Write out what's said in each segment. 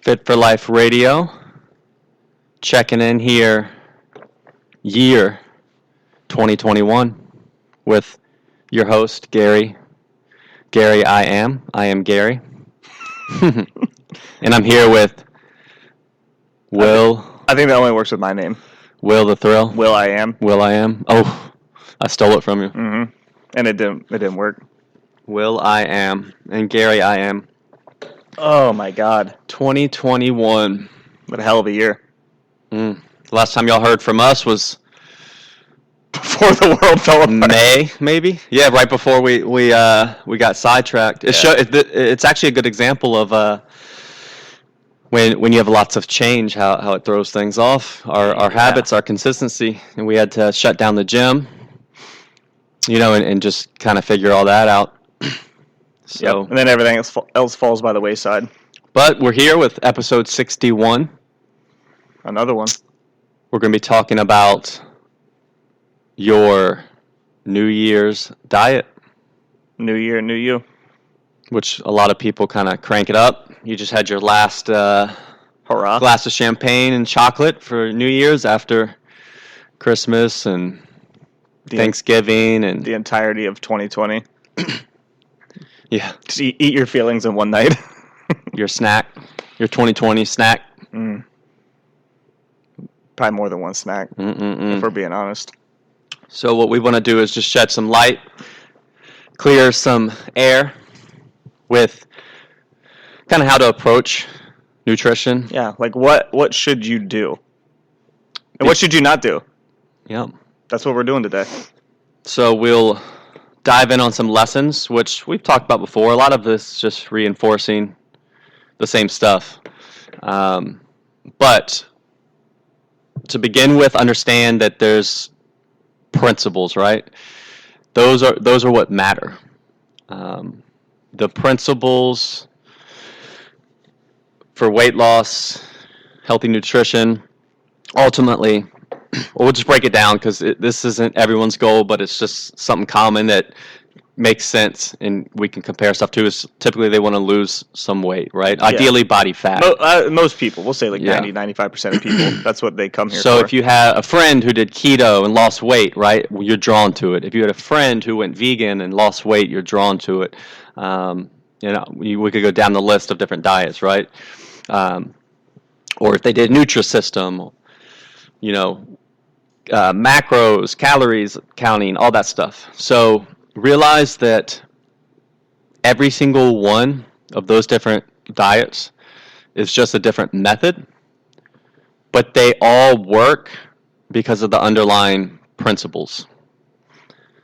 Fit for Life Radio, checking in here, year 2021, with your host, Gary. Gary, I am Gary. And I'm here with Will. I think that only works with my name. Will the Thrill. Will I am. Will I am. Oh, I stole it from you. Mm-hmm. And it didn't work. Will I am. And Gary, I am. Oh my God. 2021. What a hell of a year. The last time y'all heard from us was before the world fell apart. May, maybe? Yeah, right before we got sidetracked. It's actually a good example of when you have lots of change, how it throws things off. Our habits, our consistency, and we had to shut down the gym, and just kind of figure all that out. So, yep. And then everything else falls by the wayside. But we're here with episode 61. Another one. We're going to be talking about your New Year's diet. New year, new you. Which a lot of people kind of crank it up. You just had your last hurrah glass of champagne and chocolate for New Year's after Christmas and Thanksgiving and the entirety of 2020. Yeah. Just eat your feelings in one night. Your snack, your 2020 snack. Probably more than one snack, if we're being honest. So what we want to do is just shed some light, clear some air with kind of how to approach nutrition. Yeah, like what should you do? And what should you not do? Yep. That's what we're doing today. So we'll dive in on some lessons, which we've talked about before. A lot of this just reinforcing the same stuff. But to begin with, understand that there's principles, right? Those are what matter. The principles for weight loss, healthy nutrition, ultimately, we'll just break it down because this isn't everyone's goal, but it's just something common that makes sense and we can compare stuff to. Is typically they want to lose some weight, right? Yeah. Ideally body fat. Most people, we'll say 90-95% of people, that's what they come here for. So if you have a friend who did keto and lost weight, right, you're drawn to it. If you had a friend who went vegan and lost weight, you're drawn to it. We could go down the list of different diets, right? Or if they did Nutrisystem, macros, calories counting, all that stuff. So realize that every single one of those different diets is just a different method, but they all work because of the underlying principles.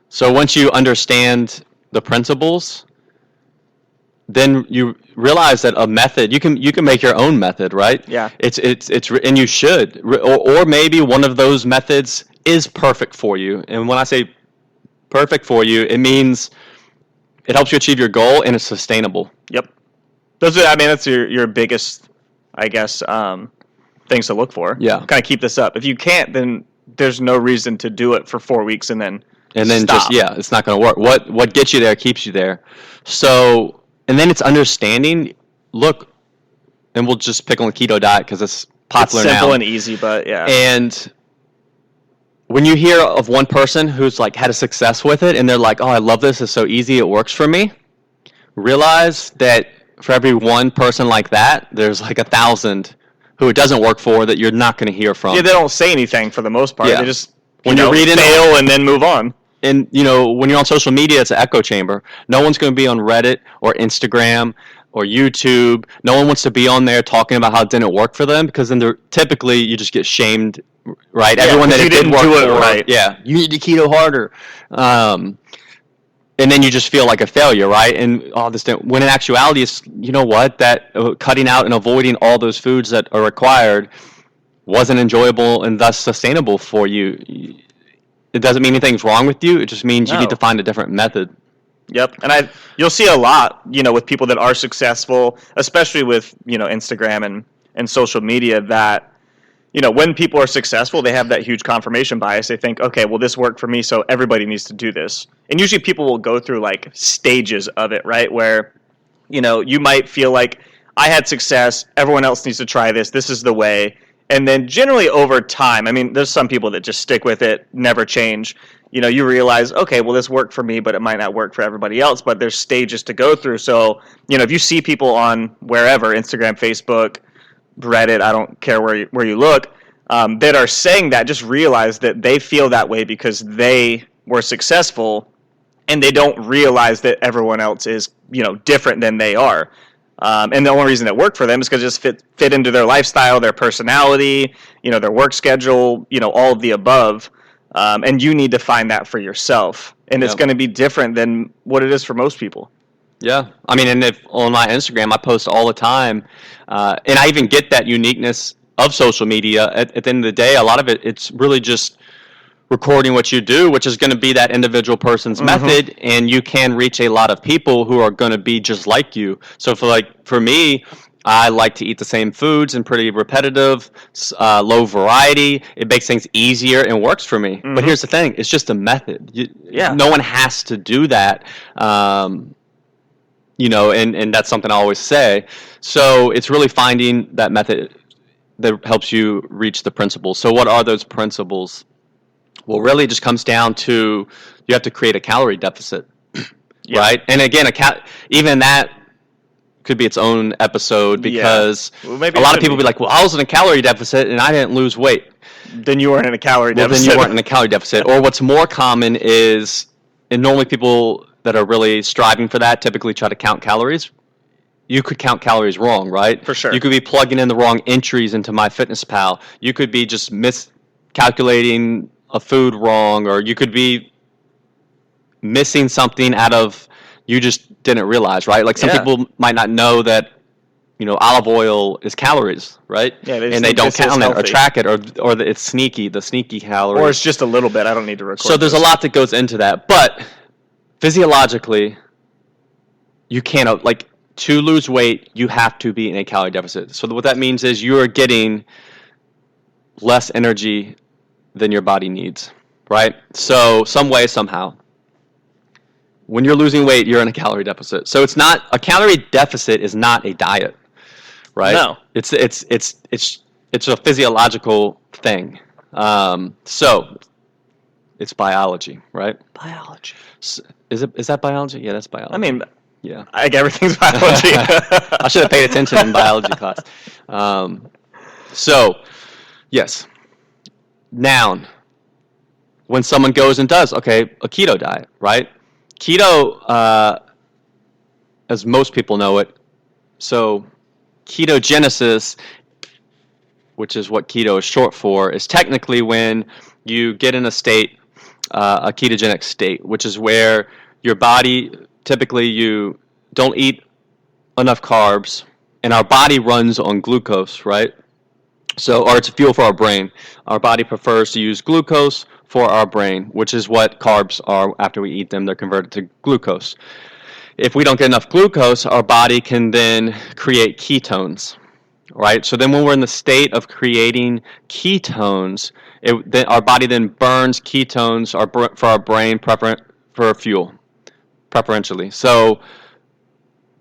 So once you understand the principles, then you realize that a method, you can make your own method, right? Yeah. It's and you should, or maybe one of those methods is perfect for you. And when I say perfect for you, it means it helps you achieve your goal and it's sustainable. Yep. That's your biggest, I guess, things to look for. Yeah. Kind of keep this up. If you can't, then there's no reason to do it for 4 weeks and then stop. It's not going to work. What gets you there keeps you there. So. And then it's understanding, look, and we'll just pick on the keto diet because it's popular now. It's simple and easy, but yeah. And when you hear of one person who's like had a success with it and they're like, oh, I love this, it's so easy, it works for me, realize that for every one person like that, there's like 1,000 who it doesn't work for that you're not going to hear from. Yeah, they don't say anything for the most part. Yeah. They just fail and then move on. And, when you're on social media, it's an echo chamber. No one's going to be on Reddit or Instagram or YouTube. No one wants to be on there talking about how it didn't work for them because then typically you just get shamed, right? Yeah, everyone that it didn't work do it for, right. Yeah, you need to keto harder. And then you just feel like a failure, right? And when in actuality, it's, you know what, that cutting out and avoiding all those foods that are required wasn't enjoyable and thus sustainable for you. It doesn't mean anything's wrong with you. It just means you need to find a different method. Yep. And you'll see a lot, with people that are successful, especially with, Instagram and social media, that, when people are successful, they have that huge confirmation bias. They think, okay, well, this worked for me, so everybody needs to do this. And usually people will go through like stages of it, right? Where, you might feel like, I had success. Everyone else needs to try this. This is the way. And then generally over time, I mean, there's some people that just stick with it, never change. You realize, okay, well, this worked for me, but it might not work for everybody else. But there's stages to go through. So, if you see people on wherever, Instagram, Facebook, Reddit, I don't care where you look, that are saying that, just realize that they feel that way because they were successful, and they don't realize that everyone else is, different than they are. And the only reason it worked for them is because it just fit into their lifestyle, their personality, their work schedule, all of the above. And you need to find that for yourself. And it's going to be different than what it is for most people. Yeah. I mean, and if on my Instagram, I post all the time, and I even get that uniqueness of social media. At the end of the day, a lot of it's really just recording what you do, which is going to be that individual person's method, and you can reach a lot of people who are going to be just like you. So for me, I like to eat the same foods and pretty repetitive, low variety. It makes things easier and works for me. But here's the thing. It's just a method. No one has to do that. And that's something I always say. So it's really finding that method that helps you reach the principles. So what are those principles? Well, really it just comes down to you have to create a calorie deficit, right? And again, even that could be its own episode because a lot of people be like, well, I was in a calorie deficit and I didn't lose weight. Then you weren't in a calorie deficit. Then you weren't in a calorie deficit. Or what's more common is, and normally people that are really striving for that typically try to count calories. You could count calories wrong, right? For sure. You could be plugging in the wrong entries into MyFitnessPal. You could be just miscalculating a food wrong, or you could be missing something out of you just didn't realize, right? Like some people might not know that olive oil is calories, right? Yeah, and they don't count it or track it, or it's the sneaky calories, or it's just a little bit. I don't need to record. So there's a lot that goes into that, but physiologically, you can't to lose weight, you have to be in a calorie deficit. So what that means is you are getting less energy than your body needs, right? So some way, somehow, when you're losing weight, you're in a calorie deficit. So it's not a calorie deficit is not a diet, right? No, it's a physiological thing. So it's biology, right? Biology. Is that biology? Yeah, that's biology. I mean, yeah, everything's biology. I should have paid attention in biology class. So, yes. Noun. When someone goes and does, a keto diet, right? Keto, as most people know it, so ketogenesis, which is what keto is short for, is technically when you get in a state, a ketogenic state, which is where your body, typically you don't eat enough carbs, and our body runs on glucose, right? So, or it's fuel for our brain. Our body prefers to use glucose for our brain, which is what carbs are. After we eat them, they're converted to glucose. If we don't get enough glucose, our body can then create ketones, right? So then when we're in the state of creating ketones, our body then burns ketones for our brain for fuel, preferentially. So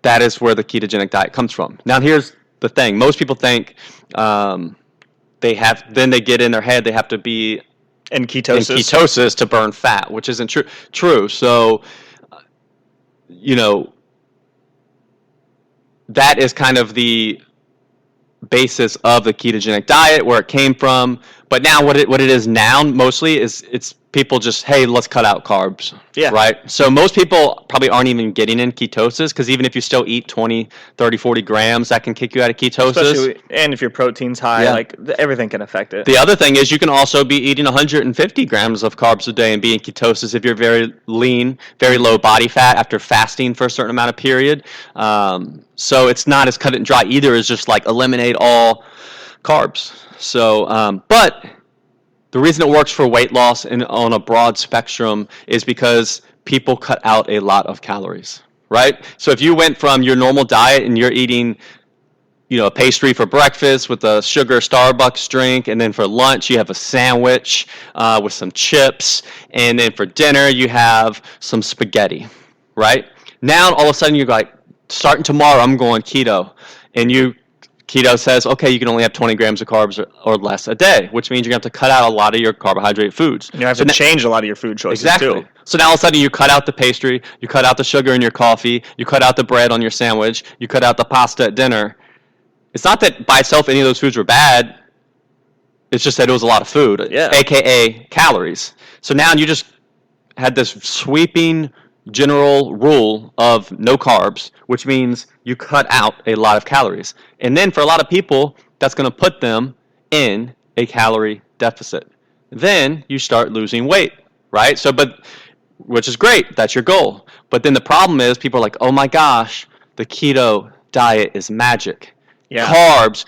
that is where the ketogenic diet comes from. Now, here's the thing. Most people think they get in their head they have to be in ketosis to burn fat, which isn't true. So, that is kind of the basis of the ketogenic diet, where it came from. But now what it is now mostly is it's people just, hey, let's cut out carbs. Yeah. Right? So most people probably aren't even getting in ketosis, because even if you still eat 20, 30, 40 grams, that can kick you out of ketosis. And if your protein's high, everything can affect it. The other thing is you can also be eating 150 grams of carbs a day and be in ketosis if you're very lean, very low body fat after fasting for a certain amount of period. So it's not as cut and dry either as just eliminate all carbs. So, but the reason it works for weight loss and on a broad spectrum is because people cut out a lot of calories, right? So if you went from your normal diet and you're eating, a pastry for breakfast with a sugar Starbucks drink, and then for lunch you have a sandwich with some chips, and then for dinner you have some spaghetti, right? Now all of a sudden you're like, starting tomorrow I'm going keto. and keto says, okay, you can only have 20 grams of carbs or less a day, which means you're going to have to cut out a lot of your carbohydrate foods. And you have to change a lot of your food choices exactly. too. So now all of a sudden you cut out the pastry, you cut out the sugar in your coffee, you cut out the bread on your sandwich, you cut out the pasta at dinner. It's not that by itself any of those foods were bad. It's just that it was a lot of food, aka calories. So now you just had this sweeping general rule of no carbs, which means you cut out a lot of calories. And then for a lot of people, that's going to put them in a calorie deficit. Then you start losing weight, right? So, which is great. That's your goal. But then the problem is people are like, oh my gosh, the keto diet is magic. Yeah. Carbs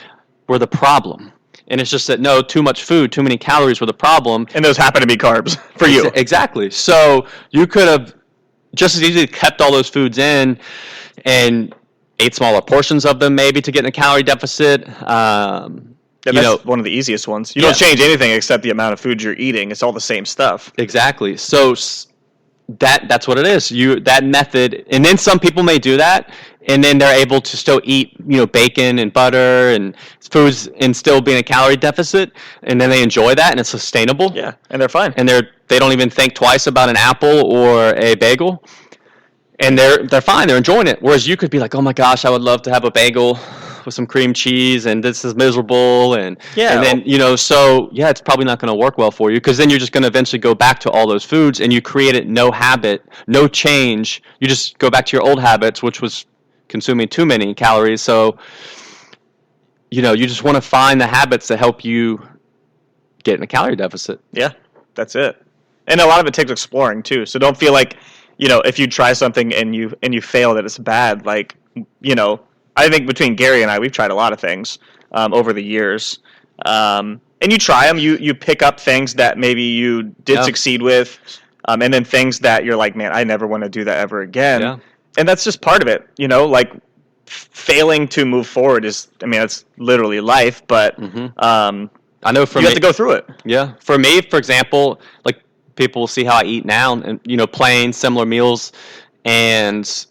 were the problem. And it's just that, no, too much food, too many calories were the problem. And those happen to be carbs for you. Exactly. So you could have just as easily kept all those foods in and ate smaller portions of them maybe to get in a calorie deficit. That's one of the easiest ones. You don't change anything except the amount of food you're eating. It's all the same stuff. Exactly. So that's what it is. That method, and then some people may do that, and then they're able to still eat, bacon and butter and foods and still be in a calorie deficit, and then they enjoy that and it's sustainable. Yeah, and they're fine. And they don't even think twice about an apple or a bagel, and they're fine. They're enjoying it. Whereas you could be like, oh my gosh, I would love to have a bagel with some cream cheese, and this is miserable, and then it's probably not going to work well for you, because then you're just going to eventually go back to all those foods, and you created no habit, no change. You just go back to your old habits, which was consuming too many calories. So you just want to find the habits that help you get in a calorie deficit. Yeah, that's it. And a lot of it takes exploring too. So don't feel like if you try something and you fail that it's bad. Like I think between Gary and I, we've tried a lot of things over the years. And you try them. You pick up things that maybe you did succeed with, and then things that you're like, man, I never want to do that ever again. Yeah. And that's just part of it. Like failing to move forward it's literally life. But I know you have to go through it. Yeah. For me, for example, like people will see how I eat now, and plain similar meals, and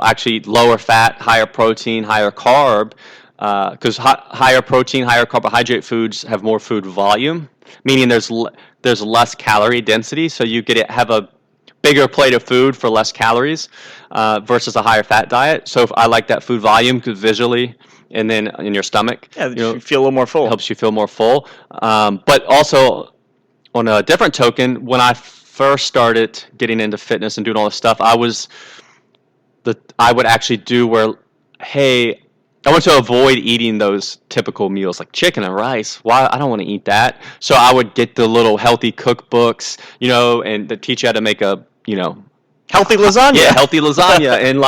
actually lower fat, higher protein, higher carb, because higher protein, higher carbohydrate foods have more food volume, meaning there's less calorie density, so you have a bigger plate of food for less calories versus a higher fat diet. So if I like that food volume, because visually and then in your stomach, you feel a little more full. Helps you feel more full. But also, on a different token, when I first started getting into fitness and doing all this stuff, I would actually do I want to avoid eating those typical meals like chicken and rice. Why? I don't want to eat that. So I would get the little healthy cookbooks, and that teach you how to make a, healthy lasagna. Yeah, healthy lasagna. And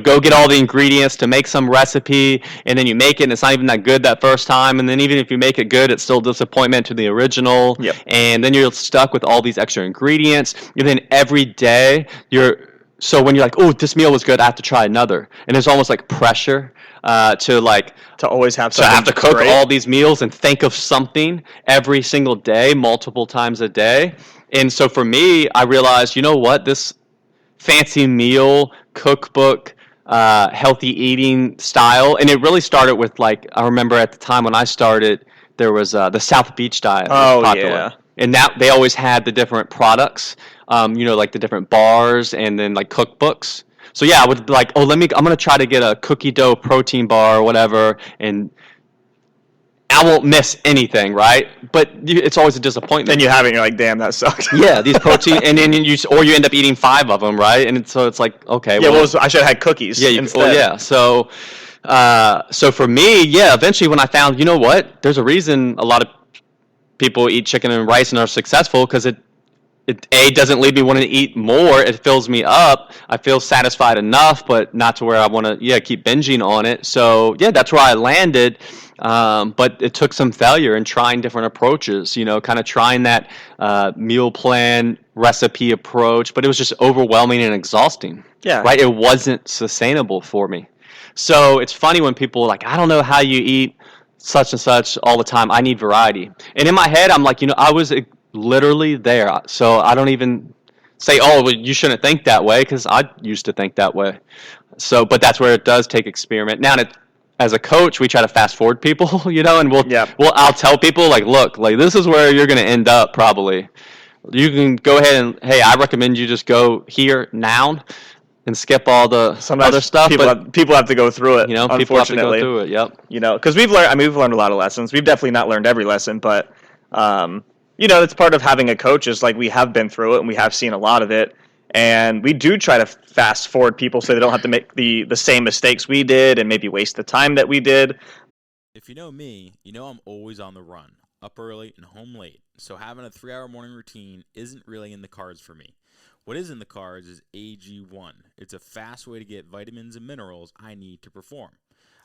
go get all the ingredients to make some recipe, and then you make it and it's not even that good that first time. And then even if you make it good, it's still a disappointment to the original. Yep. And then you're stuck with all these extra ingredients. And then every day so when you're like, oh, this meal was good, I have to try another. And there's almost like pressure to always have something. So I have to cook all these meals and think of something every single day, multiple times a day. And so for me, I realized, this fancy meal, cookbook, healthy eating style, and it really started with I remember at the time when I started, there was the South Beach diet. Oh, yeah. And that they always had the different products, like the different bars and then cookbooks. So yeah, I would be like, I'm going to try to get a cookie dough protein bar or whatever, and I won't miss anything, right? But it's always a disappointment. Then you have it and you're like, damn, that sucked. Yeah, these protein, and then you end up eating 5 of them, right? And so it's like, okay. Yeah, I should have had cookies instead. Well, yeah, so for me, eventually when I found, there's a reason a lot of people eat chicken and rice and are successful, because it doesn't leave me wanting to eat more. It fills me up. I feel satisfied enough, but not to where I want to keep binging on it. So that's where I landed. But it took some failure in trying different approaches, kind of trying that meal plan recipe approach, but it was just overwhelming and exhausting. Yeah. Right? It wasn't sustainable for me. So it's funny when people are like, I don't know how you eat such and such all the time. I need variety. And in my head, I'm like, I was literally there. So I don't even say, oh, well, you shouldn't think that way, because I used to think that way. So, but that's where it does take experiment. Now, as a coach, we try to fast forward people, and Yep. I'll tell people like, look, like this is where you're going to end up probably. You can go ahead and, hey, I recommend you just go here now and skip all the Sometimes other stuff. people have to go through it. People have to go through it. Yep. Because we've learned a lot of lessons. We've definitely not learned every lesson, but it's part of having a coach is like we have been through it and we have seen a lot of it. And we do try to fast forward people so they don't have to make the same mistakes we did and maybe waste the time that we did. If you know me, you know I'm always on the run, up early and home late. So having a 3-hour morning routine isn't really in the cards for me. What is in the cards is AG1. It's a fast way to get vitamins and minerals I need to perform.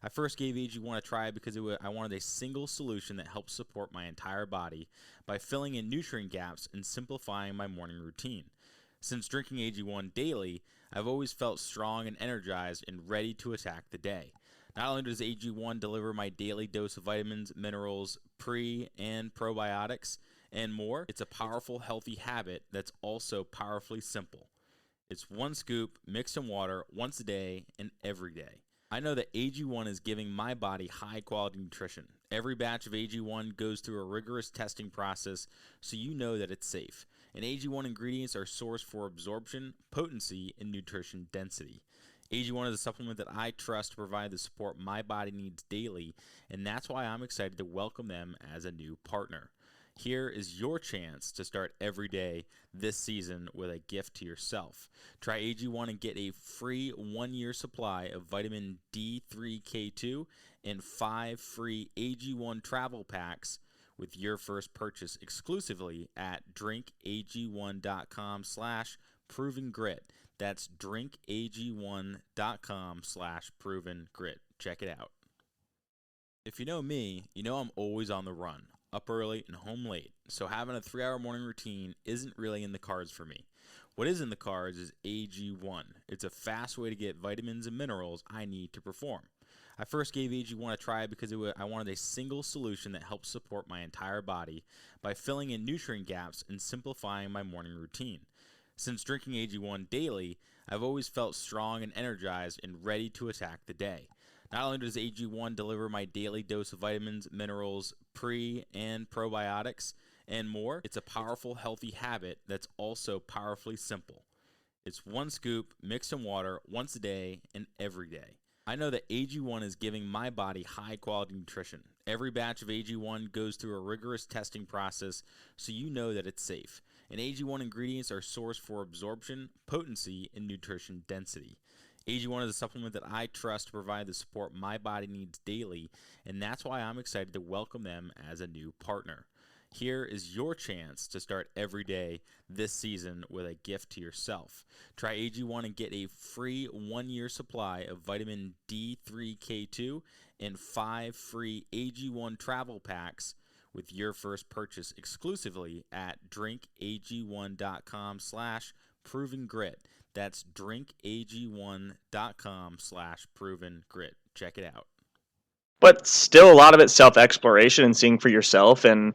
I first gave AG1 a try because I wanted a single solution that helps support my entire body by filling in nutrient gaps and simplifying my morning routine. Since drinking AG1 daily, I've always felt strong and energized and ready to attack the day. Not only does AG1 deliver my daily dose of vitamins, minerals, pre- and probiotics, and more, it's a powerful, healthy habit that's also powerfully simple. It's one scoop, mixed in water, once a day, and every day. I know that AG1 is giving my body high-quality nutrition. Every batch of AG1 goes through a rigorous testing process, so you know that it's safe. And AG1 ingredients are sourced for absorption, potency, and nutrition density. AG1 is a supplement that I trust to provide the support my body needs daily, and that's why I'm excited to welcome them as a new partner. Here is your chance to start every day this season with a gift to yourself. Try AG1 and get a free 1-year supply of vitamin D3K2 and 5 free AG1 travel packs with your first purchase exclusively at drinkag1.com/provengrit. That's drinkag1.com/provengrit. Check it out. If you know me, you know I'm always on the run, up early and home late. So having a 3-hour morning routine isn't really in the cards for me. What is in the cards is AG1. It's a fast way to get vitamins and minerals I need to perform. I first gave AG1 a try because I wanted a single solution that helps support my entire body by filling in nutrient gaps and simplifying my morning routine. Since drinking AG1 daily, I've always felt strong and energized and ready to attack the day. Not only does AG1 deliver my daily dose of vitamins, minerals, pre- and probiotics, and more, it's a powerful, healthy habit that's also powerfully simple. It's one scoop, mixed in water, once a day, and every day. I know that AG1 is giving my body high-quality nutrition. Every batch of AG1 goes through a rigorous testing process, so you know that it's safe. And AG1 ingredients are sourced for absorption, potency, and nutrition density. AG1 is a supplement that I trust to provide the support my body needs daily, and that's why I'm excited to welcome them as a new partner. Here is your chance to start every day this season with a gift to yourself. Try AG1 and get a free 1-year supply of vitamin D3K2 and 5 free AG1 travel packs with your first purchase exclusively at drinkag1.com/provengrit. That's drinkag1.com/provengrit. Check it out. But still, a lot of it's self-exploration and seeing for yourself, and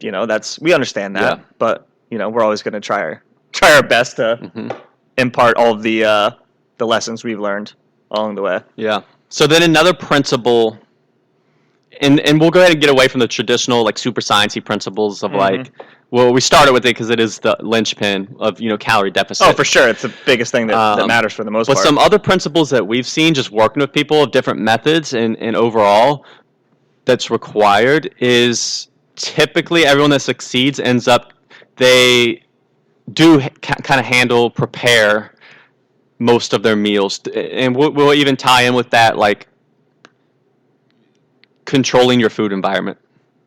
we understand that. Yeah. But we're always going to try our best to impart all of the lessons we've learned along the way. Yeah. So then another principle, and we'll go ahead and get away from the traditional like super sciencey principles of we started with it because it is the linchpin of calorie deficit. Oh, for sure, it's the biggest thing that matters for the most part. But some other principles that we've seen just working with people of different methods and overall that's required is typically everyone that succeeds ends up they do kind of prepare most of their meals, and we'll even tie in with that like controlling your food environment,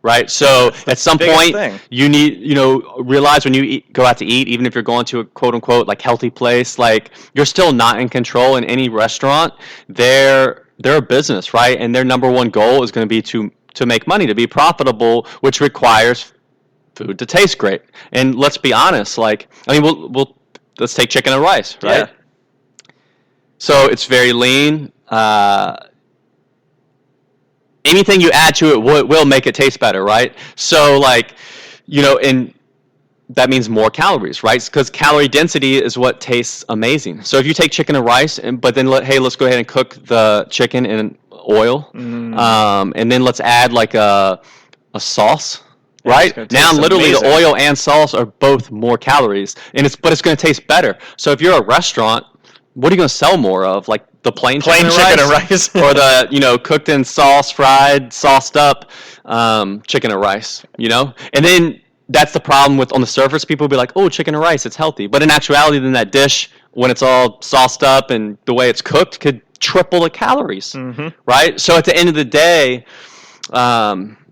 right? So at some point you need realize when you go out to eat, even if you're going to a quote unquote like healthy place, like you're still not in control. In any restaurant, they're a business, right? And their number one goal is going to be to make money, to be profitable, which requires food to taste great. And let's be honest, we'll let's take chicken and rice, right? Yeah. So it's very lean. Anything you add to it will make it taste better, right? So and that means more calories, right? Because calorie density is what tastes amazing. So if you take chicken and rice, but then let's go ahead and cook the chicken in oil, and then let's add like a sauce. Right now, literally, amazing. the oil and sauce are both more calories, and it's going to taste better. So if you're a restaurant, what are you going to sell more of? Like the plain chicken and rice, or the cooked in sauce, fried, sauced up chicken and rice? And then that's the problem with on the surface. People will be like, "Oh, chicken and rice, it's healthy," but in actuality, then that dish, when it's all sauced up and the way it's cooked, could triple the calories. Right. So at the end of the day,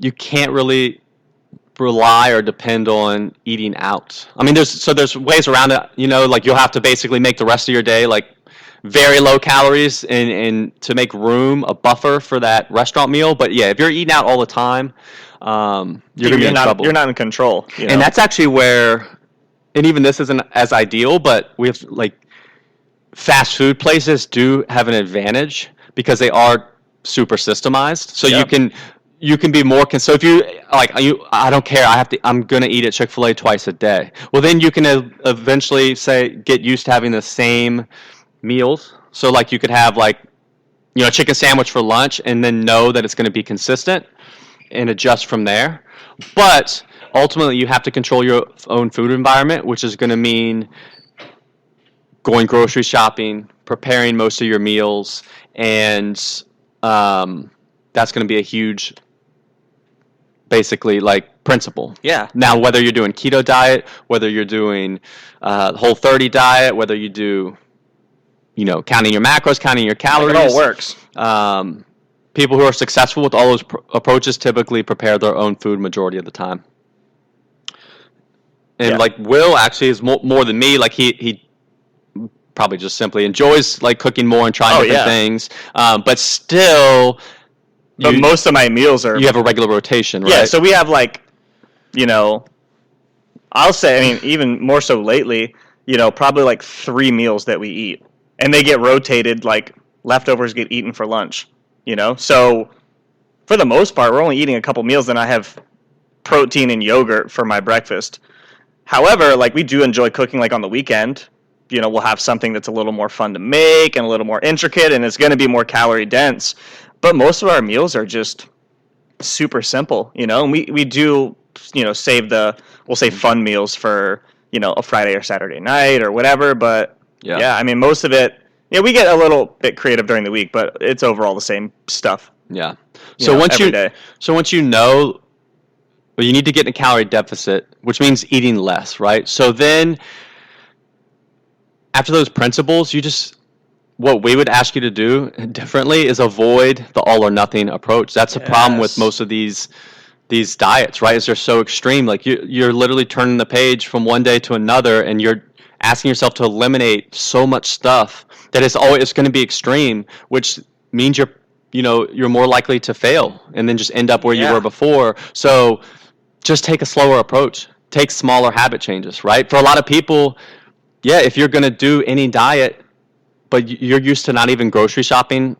you can't really rely or depend on eating out. I mean, there's ways around it. Like you'll have to basically make the rest of your day like very low calories and to make room, a buffer for that restaurant meal. But yeah, if you're eating out all the time, you're gonna be in trouble. You're not in control. And that's actually where, and even this isn't as ideal, but we have like fast food places do have an advantage because they are super systemized. So you can be more so if I don't care, I'm gonna eat at Chick-fil-A twice a day. Well, then you can eventually get used to having the same meals. So like you could have like a chicken sandwich for lunch and then know that it's going to be consistent and adjust from there. But ultimately you have to control your own food environment, which is going to mean going grocery shopping, preparing most of your meals, and that's going to be a huge basically like principle. Yeah. Now, whether you're doing keto diet, whether you're doing Whole30 diet, whether you do, counting your macros, counting your calories, it all works. People who are successful with all those approaches typically prepare their own food majority of the time. And like Will actually is more than me. Like he probably just simply enjoys like cooking more and trying different things. But still. But most of my meals are... You have a regular rotation, right? Yeah, so we have like, I'll say, I mean, even more so lately, probably like 3 meals that we eat. And they get rotated, like leftovers get eaten for lunch, So for the most part, we're only eating a couple meals, and I have protein and yogurt for my breakfast. However, like we do enjoy cooking like on the weekend. We'll have something that's a little more fun to make and a little more intricate, and it's going to be more calorie dense. But most of our meals are just super simple, and we do, we'll save fun meals for, a Friday or Saturday night or whatever. But yeah, I mean, most of it, we get a little bit creative during the week, but it's overall the same stuff. Yeah. So once you know, well, you need to get in a calorie deficit, which means eating less, right? So then after those principles, what we would ask you to do differently is avoid the all or nothing approach. That's the problem with most of these diets, right? Is they're so extreme. Like you're literally turning the page from one day to another, and you're asking yourself to eliminate so much stuff that it's going to be extreme, which means you're more likely to fail and then just end up where you were before. So just take a slower approach. Take smaller habit changes, right? For a lot of people, if you're going to do any diet, but you're used to not even grocery shopping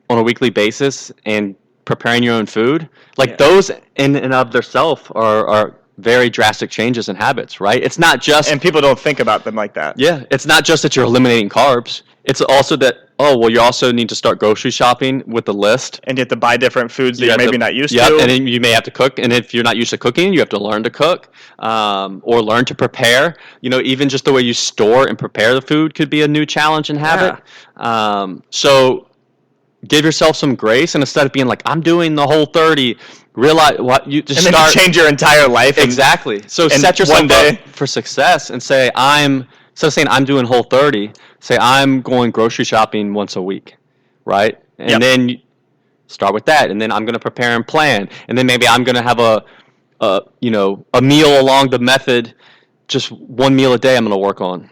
on a weekly basis and preparing your own food, like those in and of themselves are very drastic changes in habits, right? It's not just... And people don't think about them like that. Yeah, it's not just that you're eliminating carbs. It's also that, you also need to start grocery shopping with a list. And you have to buy different foods that you're maybe not used to. And then you may have to cook. And if you're not used to cooking, you have to learn to cook or learn to prepare. Even just the way you store and prepare the food could be a new challenge and habit. So give yourself some grace, and instead of being like, I'm doing the Whole30, realize what you just and then you change your entire life. Exactly. So set yourself up for success and say, instead of saying I'm doing Whole30, say I'm going grocery shopping once a week, right? And then you start with that, and then I'm going to prepare and plan, and then maybe I'm going to have a meal along the method, just one meal a day I'm going to work on.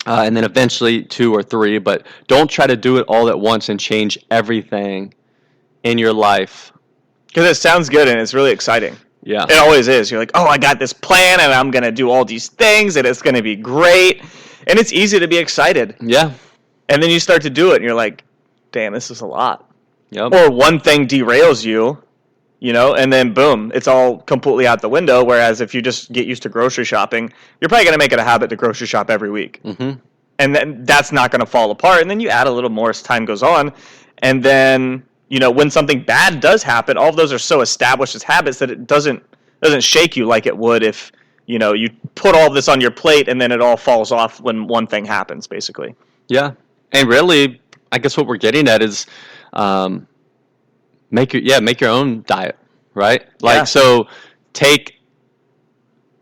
And then eventually 2 or 3, but don't try to do it all at once and change everything in your life. Because it sounds good and it's really exciting. Yeah. It always is. You're like, I got this plan and I'm going to do all these things and it's going to be great. And it's easy to be excited. Yeah. And then you start to do it and you're like, damn, this is a lot. Yep. Or one thing derails you, and then boom, it's all completely out the window. Whereas if you just get used to grocery shopping, you're probably going to make it a habit to grocery shop every week. Mm-hmm. And then that's not going to fall apart. And then you add a little more as time goes on. And then, when something bad does happen, all of those are so established as habits that it doesn't shake you like it would if, you put all of this on your plate and then it all falls off when one thing happens, basically. Yeah. And really, I guess what we're getting at is make your own diet, right? So take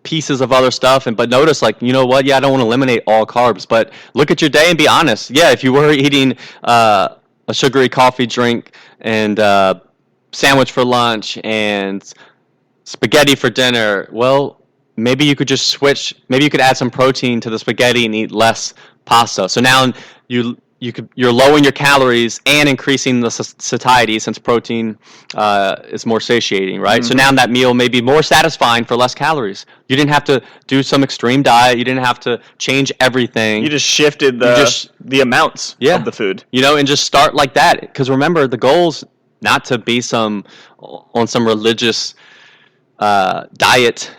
pieces of other stuff, but notice, like, you know what? Yeah, I don't want to eliminate all carbs, but look at your day and be honest. Yeah, if you were eating a sugary coffee drink and sandwich for lunch and spaghetti for dinner, well, maybe you could just switch. Maybe you could add some protein to the spaghetti and eat less pasta. So now you're lowering your calories and increasing the satiety, since protein is more satiating, right? Mm-hmm. So now that meal may be more satisfying for less calories. You didn't have to do some extreme diet. You didn't have to change everything. You just shifted the amounts of the food. And just start like that. Because remember, the goal's not to be on some religious diet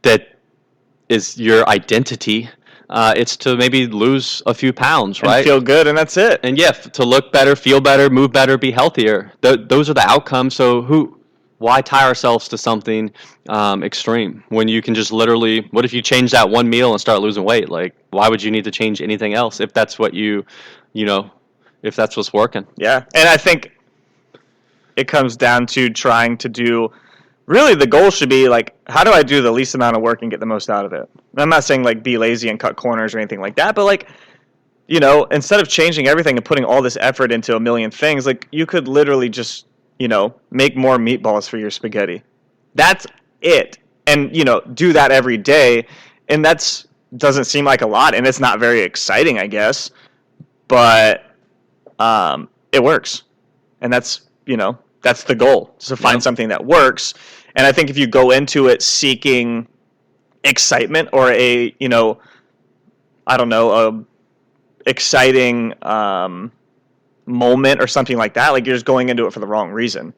that is your identity. It's to maybe lose a few pounds, right? And feel good, and that's it. And to look better, feel better, move better, be healthier. Those are the outcomes. So why tie ourselves to something extreme when you can just literally, what if you change that one meal and start losing weight? Like, why would you need to change anything else if that's what if that's what's working? Yeah, and I think it comes down to trying to do, really the goal should be, like, how do I do the least amount of work and get the most out of it? And I'm not saying, like, be lazy and cut corners or anything like that, but, like, instead of changing everything and putting all this effort into a million things, like, you could literally just, make more meatballs for your spaghetti. That's it. And, do that every day. And doesn't seem like a lot, and it's not very exciting, I guess, but it works. And that's the goal, to find something that works. And I think if you go into it seeking excitement or a exciting moment or something like that, like, you're just going into it for the wrong reason.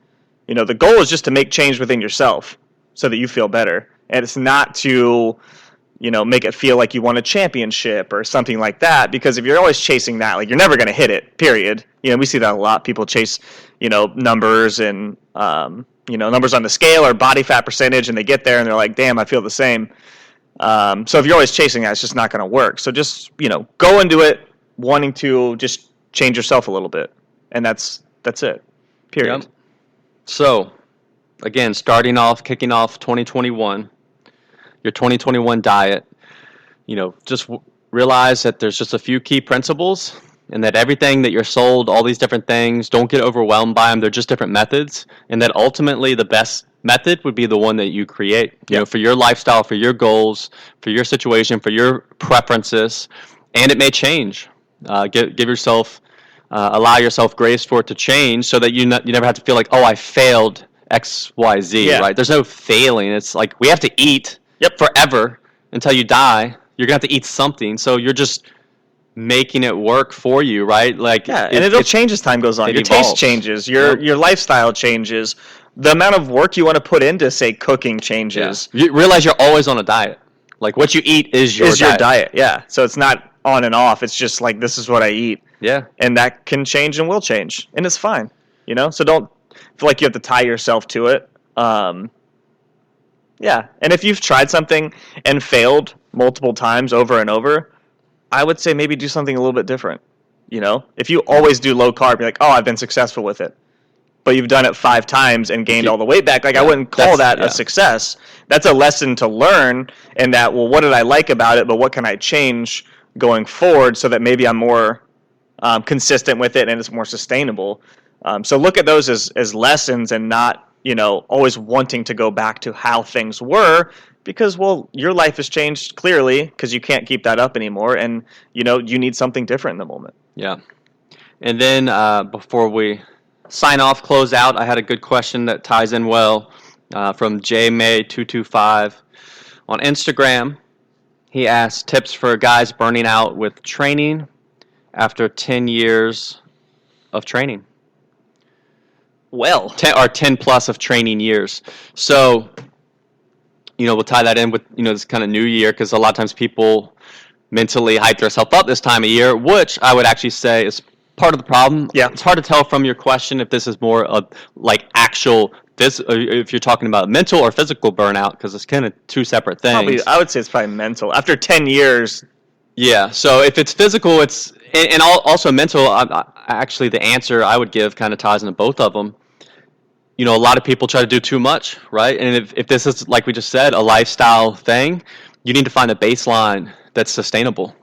The goal is just to make change within yourself so that you feel better. And it's not to, make it feel like you won a championship or something like that, because if you're always chasing that, like, you're never going to hit it, period. We see that a lot. People chase, numbers and, numbers on the scale or body fat percentage, and they get there and they're like, damn, I feel the same. So if you're always chasing that, it's just not going to work. So just, go into it wanting to just change yourself a little bit. And that's it, period. Yep. So, again, kicking off 2021, your 2021 diet, just realize that there's just a few key principles, and that everything that you're sold, all these different things, don't get overwhelmed by them. They're just different methods, and that ultimately the best method would be the one that you create, for your lifestyle, for your goals, for your situation, for your preferences, and it may change. Give yourself, allow yourself grace for it to change, so that you never have to feel like, oh, I failed X, Y, Z, right? There's no failing. It's like we have to eat forever until you die. You're going to have to eat something, so you're just making it work for you, right? Like, and it'll change as time goes on. Your taste changes, your lifestyle changes, the amount of work you want to put into, say, cooking changes. You realize you're always on a diet. Like, what you eat is your diet. Yeah. So it's not on and off. It's just like, this is what I eat. Yeah. And that can change and will change, and it's fine. So don't feel like you have to tie yourself to it. Yeah. And if you've tried something and failed multiple times over and over, I would say maybe do something a little bit different. If you always do low carb, you're like, oh, I've been successful with it, but you've done it 5 times and gained all the weight back. Like, I wouldn't call that a success. That's a lesson to learn, and that, well, what did I like about it, but what can I change going forward so that maybe I'm more consistent with it and it's more sustainable. So look at those as lessons, and not, always wanting to go back to how things were, because, well, your life has changed clearly, because you can't keep that up anymore, and, you need something different in the moment. Yeah. And then before we sign off, close out, I had a good question that ties in well from JMay225 on Instagram. He asked tips for guys burning out with training after 10 years of training. Well, 10 plus of training years. So, we'll tie that in with, this kind of new year, because a lot of times people mentally hype themselves up this time of year, which I would actually say is part of the problem. Yeah. It's hard to tell from your question if this is more of like actual this, if you're talking about mental or physical burnout, because it's kind of two separate things. Probably, I would say it's probably mental. After 10 years. Yeah. So if it's physical, it's and also mental. Actually, the answer I would give kind of ties into both of them. You know, a lot of people try to do too much, right? And if this is, like we just said, a lifestyle thing, you need to find a baseline that's sustainable.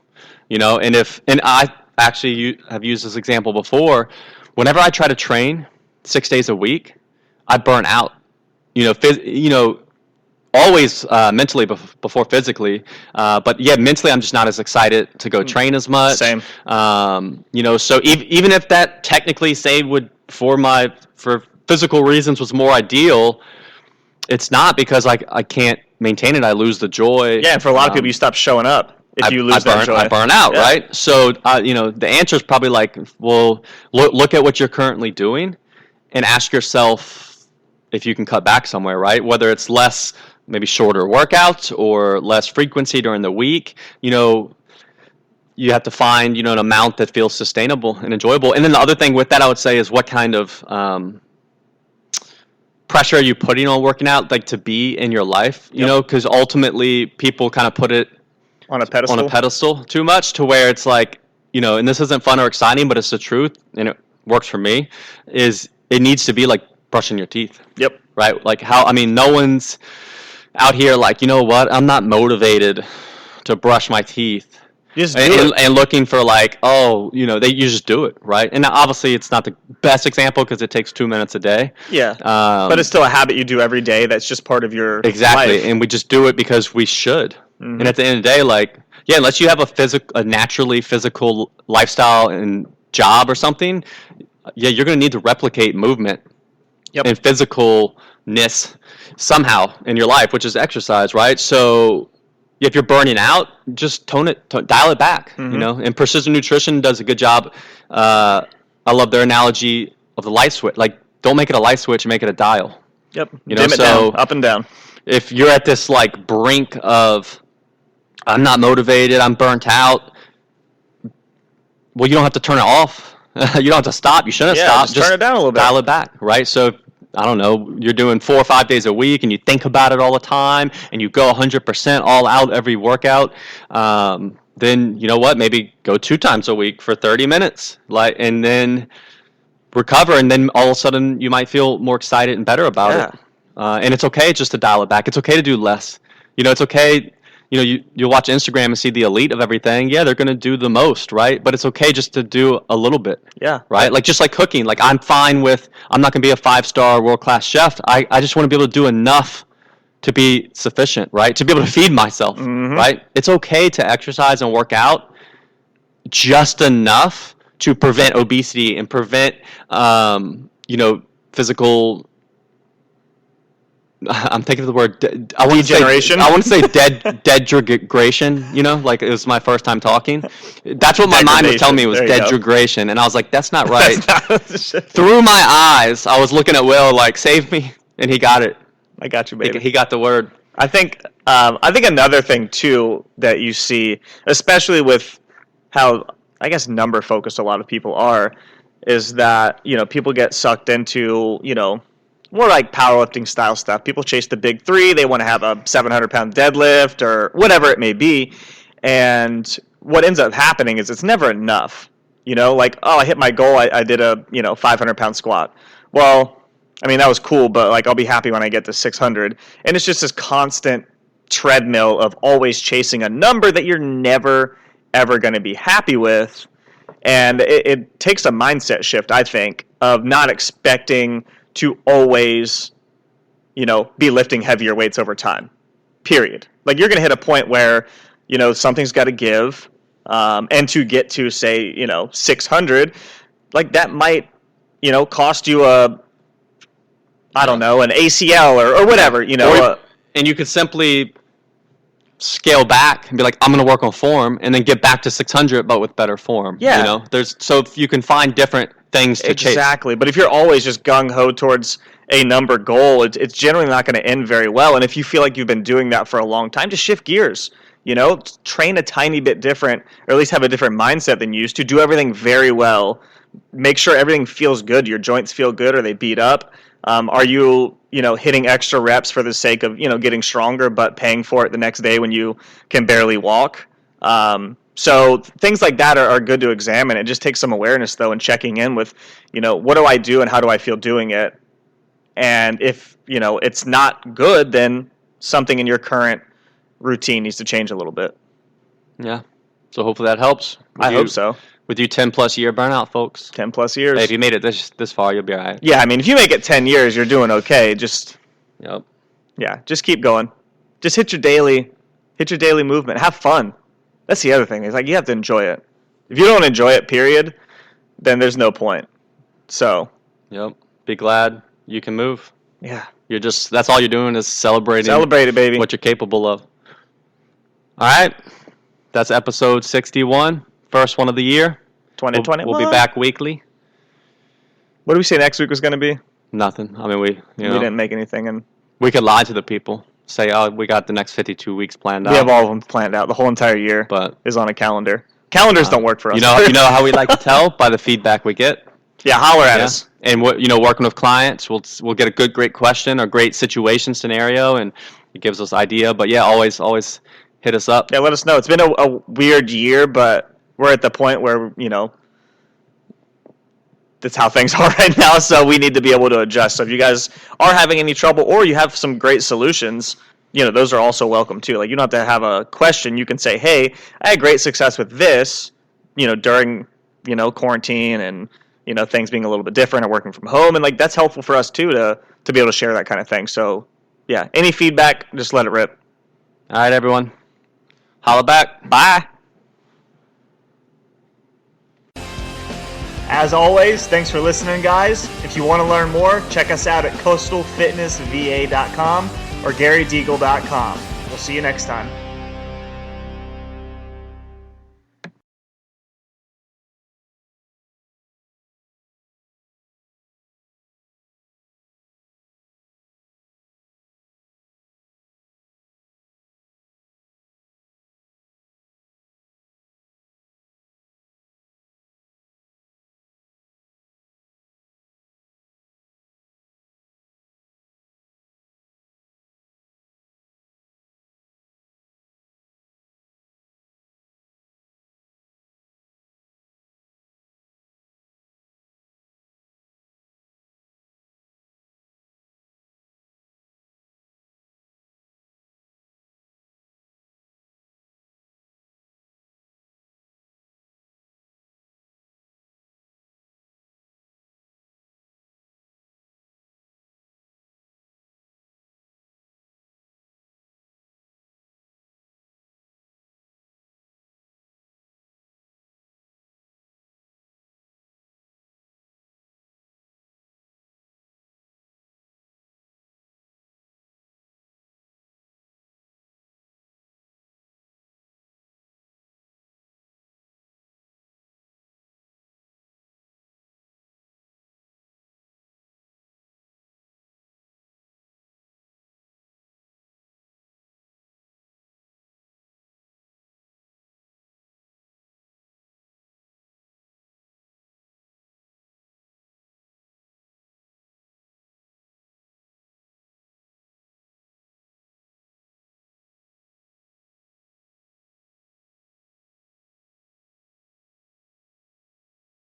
You know, and I actually have used this example before. Whenever I try to train 6 days a week, I burn out. Always mentally before physically. But yeah, mentally, I'm just not as excited to go train as much. Same. So even if that technically say would for physical reasons was more ideal, it's not, because I can't maintain it. I lose the joy. Yeah, and for a lot of people, you stop showing up if you lose that joy. I burn out, Yeah. right? So, the answer is probably like, well, look at what you're currently doing and ask yourself if you can cut back somewhere, right? Whether it's less, maybe shorter workouts or less frequency during the week, you have to find, an amount that feels sustainable and enjoyable. And then the other thing with that, I would say, is what kind of pressure are you putting on working out, like, to be in your life, because ultimately people kind of put it on a pedestal too much, to where it's like, and this isn't fun or exciting, but it's the truth, and it works for me, is it needs to be like brushing your teeth. Yep. Right? Like no one's out here like, you know what, I'm not motivated to brush my teeth. And looking for like, you just do it, right? And obviously it's not the best example because it takes 2 minutes a day. Yeah, but it's still a habit you do every day that's just part of your exactly, life. And we just do it because we should. Mm-hmm. And at the end of the day, like, yeah, unless you have a naturally physical lifestyle and job or something, yeah, you're going to need to replicate movement and physicalness somehow in your life, which is exercise, right? So if you're burning out, just dial it back, and Precision Nutrition does a good job. I love their analogy of the light switch. Like, don't make it a light switch, make it a dial. Yep. Dim it down, up and down. If you're at this like brink of, I'm not motivated, I'm burnt out, well, you don't have to turn it off. You don't have to stop. You shouldn't stop. Just turn it down a little bit. Dial it back, right? So I don't know, you're doing 4 or 5 days a week and you think about it all the time and you go 100% all out every workout, then you know what, maybe go 2 times a week for 30 minutes, and then recover, and then all of a sudden you might feel more excited and better about it. And it's okay just to dial it back. It's okay to do less. It's okay. You'll watch Instagram and see the elite of everything. Yeah, they're going to do the most, right? But it's okay just to do a little bit. Yeah. Right? Like, just like cooking. Like, I'm fine with, I'm not going to be a 5-star world-class chef. I just want to be able to do enough to be sufficient, right? To be able to feed myself, right? It's okay to exercise and work out just enough to prevent obesity and prevent, physical... I'm thinking of the word. Degeneration. I want to say degradation. Like, it was my first time talking. That's what my mind was telling me, was degradation, and I was like, "That's not right." Through my eyes, I was looking at Will like, "Save me," and he got it. I got you, baby. He got the word. I think another thing too that you see, especially with how, I guess, number focused a lot of people are, is that people get sucked into more like powerlifting style stuff. People chase the big 3. They want to have a 700-pound deadlift or whatever it may be. And what ends up happening is it's never enough. Like, I hit my goal. I did a 500-pound squat. Well, I mean, that was cool, but like, I'll be happy when I get to 600. And it's just this constant treadmill of always chasing a number that you're never, ever going to be happy with. And it takes a mindset shift, I think, of not expecting to always, be lifting heavier weights over time, period. Like, you're going to hit a point where, something's got to give, and to get to, say, 600, like, that might, cost you an ACL or whatever, and you could simply scale back and be like, I'm going to work on form, and then get back to 600, but with better form. Yeah. So if you can find different things to chase. Exactly. But if you're always just gung-ho towards a number goal, it's generally not going to end very well. And if you feel like you've been doing that for a long time, just shift gears. train a tiny bit different, or at least have a different mindset than you used to. Do everything very well. Make sure everything feels good. Your joints feel good. Are they beat up? Are you, hitting extra reps for the sake of, getting stronger, but paying for it the next day when you can barely walk? So things like that are good to examine. It just takes some awareness, though, and checking in with, what do I do and how do I feel doing it? And if, it's not good, then something in your current routine needs to change a little bit. Yeah. So hopefully that helps. I hope so. With you 10-plus year burnout, folks. 10 plus years. Hey, if you made it this far, you'll be all right. Yeah, I mean, if you make it 10 years, you're doing okay. Just keep going. Just hit your daily movement. Have fun. That's the other thing. It's like you have to enjoy it. If you don't enjoy it, period, then there's no point. So. Yep. Be glad you can move. Yeah. That's all you're doing is celebrating. Celebrate it, baby. What you're capable of. All right. That's episode 61. First one of the year. 2021. We'll be back weekly. What did we say next week was going to be? Nothing. I mean, we didn't make anything, and we could lie to the people. Say, oh, we got the next 52 weeks planned out. We have all of them planned out. The whole entire year is on a calendar. Calendars don't work for us. You know how we like to tell? By the feedback we get. Yeah, holler at us. And working with clients, we'll get a great question or great situation scenario, and it gives us idea. But yeah, always hit us up. Yeah, let us know. It's been a weird year, but we're at the point where that's how things are right now. So we need to be able to adjust. So if you guys are having any trouble, or you have some great solutions, those are also welcome too. Like, you don't have to have a question. You can say, hey, I had great success with this, during quarantine and things being a little bit different or working from home, and like that's helpful for us too to be able to share that kind of thing. So yeah, any feedback, just let it rip. All right, everyone. Holla back. Bye. As always, thanks for listening, guys. If you want to learn more, check us out at coastalfitnessva.com or garydeagle.com. We'll see you next time.